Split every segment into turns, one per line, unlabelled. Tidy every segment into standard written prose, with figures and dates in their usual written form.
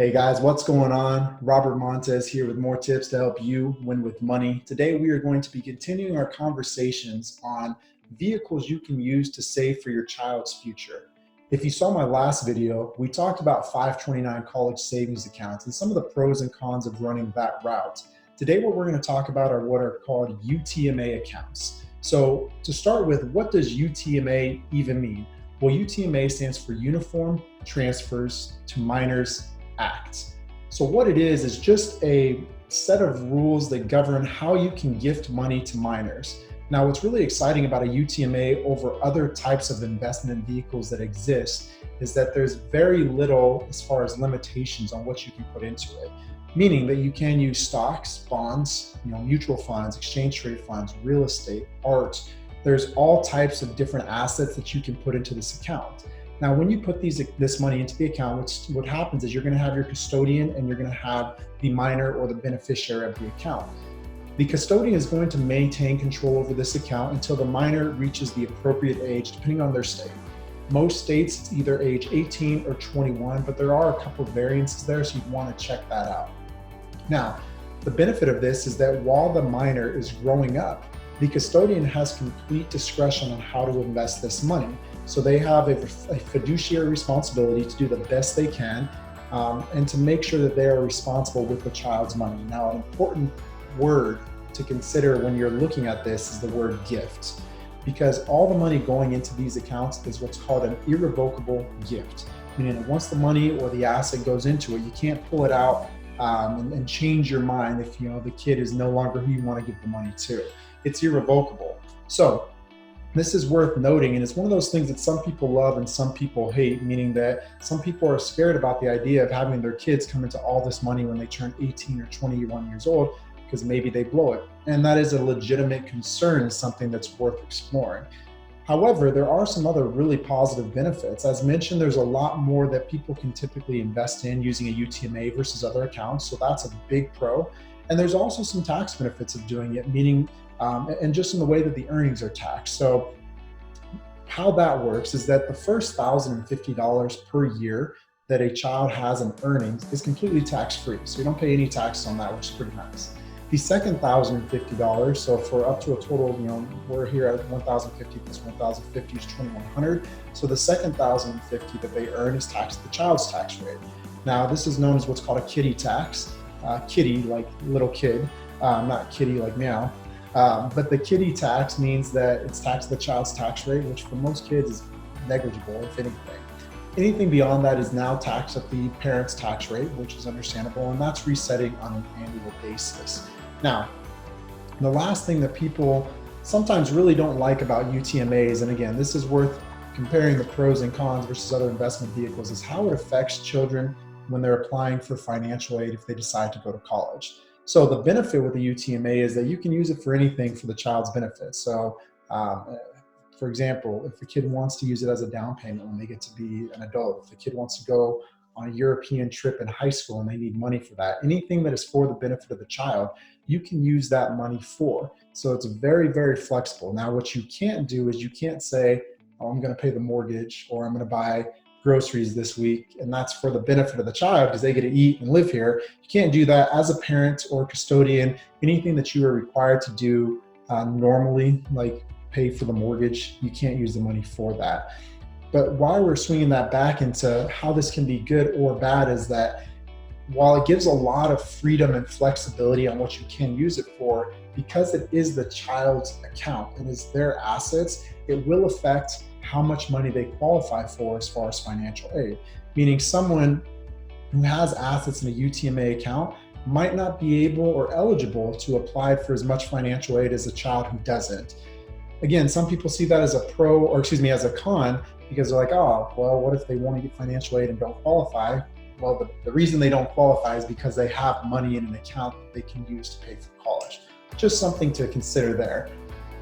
Hey guys, what's going on? Robert Montez here with more tips to help you win with money. Today we are going to be continuing our conversations on vehicles you can use to save for your child's future. If you saw my last video, we talked about 529 college savings accounts and some of the pros and cons of running that route. Today what we're going to talk about are what are called UTMA accounts. So to start with, what does UTMA even mean? Well, UTMA stands for Uniform Transfers to Minors Act. So what it is just a set of rules that govern how you can gift money to minors. Now, what's really exciting about a UTMA over other types of investment vehicles that exist is that there's very little as far as limitations on what you can put into it. Meaning that you can use stocks, bonds, mutual funds, exchange trade funds, real estate, art. There's all types of different assets that you can put into this account. Now, when you put this money into the account, what happens is you're going to have your custodian and you're going to have the minor or the beneficiary of the account. The custodian is going to maintain control over this account until the minor reaches the appropriate age, depending on their state. Most states, it's either age 18 or 21, but there are a couple of variances there, so you'd want to check that out. Now, the benefit of this is that while the minor is growing up, the custodian has complete discretion on how to invest this money. So they have a fiduciary responsibility to do the best they can and to make sure that they are responsible with the child's money. Now, an important word to consider when you're looking at this is the word gift, because all the money going into these accounts is what's called an irrevocable gift, meaning that once the money or the asset goes into it, you can't pull it out and change your mind if the kid is no longer who you want to give the money to. It's irrevocable. So this is worth noting, and it's one of those things that some people love and some people hate, meaning that some people are scared about the idea of having their kids come into all this money when they turn 18 or 21 years old because maybe they blow it. And that is a legitimate concern, something that's worth exploring. However, there are some other really positive benefits. As mentioned, there's a lot more that people can typically invest in using a UTMA versus other accounts, so that's a big pro. And there's also some tax benefits of doing it, meaning and just in the way that the earnings are taxed. So how that works is that the first $1,050 per year that a child has in earnings is completely tax-free. So you don't pay any taxes on that, which is pretty nice. The second $1,050, so for up to a total, we're here at $1,050 plus $1,050 is $2,100. So the second $1,050 that they earn is taxed at the child's tax rate. Now, this is known as what's called a kiddie tax. Kiddie, like little kid, not kitty like meow. But the kiddie tax means that it's taxed at the child's tax rate, which for most kids is negligible, if anything. Anything beyond that is now taxed at the parent's tax rate, which is understandable, and that's resetting on an annual basis. Now, the last thing that people sometimes really don't like about UTMAs, and again, this is worth comparing the pros and cons versus other investment vehicles, is how it affects children when they're applying for financial aid if they decide to go to college. So the benefit with the UTMA is that you can use it for anything for the child's benefit. So for example, if the kid wants to use it as a down payment when they get to be an adult, if the kid wants to go on a European trip in high school and they need money for that, anything that is for the benefit of the child, you can use that money for. So it's very, very flexible. Now, what you can't do is you can't say, oh, I'm going to pay the mortgage or I'm going to buy groceries this week, and that's for the benefit of the child because they get to eat and live here. You can't do that as a parent or custodian. Anything that you are required to do normally, like pay for the mortgage, you can't use the money for that. But why we're swinging that back into how this can be good or bad is that while it gives a lot of freedom and flexibility on what you can use it for, because it is the child's account and is their assets, it will affect how much money they qualify for as far as financial aid. Meaning someone who has assets in a UTMA account might not be able or eligible to apply for as much financial aid as a child who doesn't. Again, some people see that as as a con, because they're like, oh, well, what if they want to get financial aid and don't qualify? Well, the reason they don't qualify is because they have money in an account that they can use to pay for college. Just something to consider there.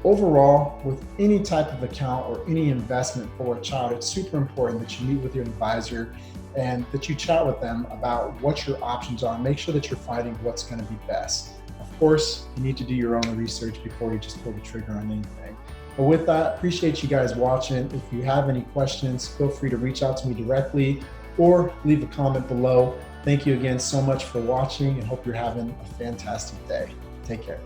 Overall, with any type of account or any investment for a child, it's super important that you meet with your advisor and that you chat with them about what your options are and make sure that you're finding what's going to be best. Of course, you need to do your own research before you just pull the trigger on anything. But with that, appreciate you guys watching. If you have any questions, feel free to reach out to me directly or leave a comment below. Thank you again so much for watching and hope you're having a fantastic day. Take care.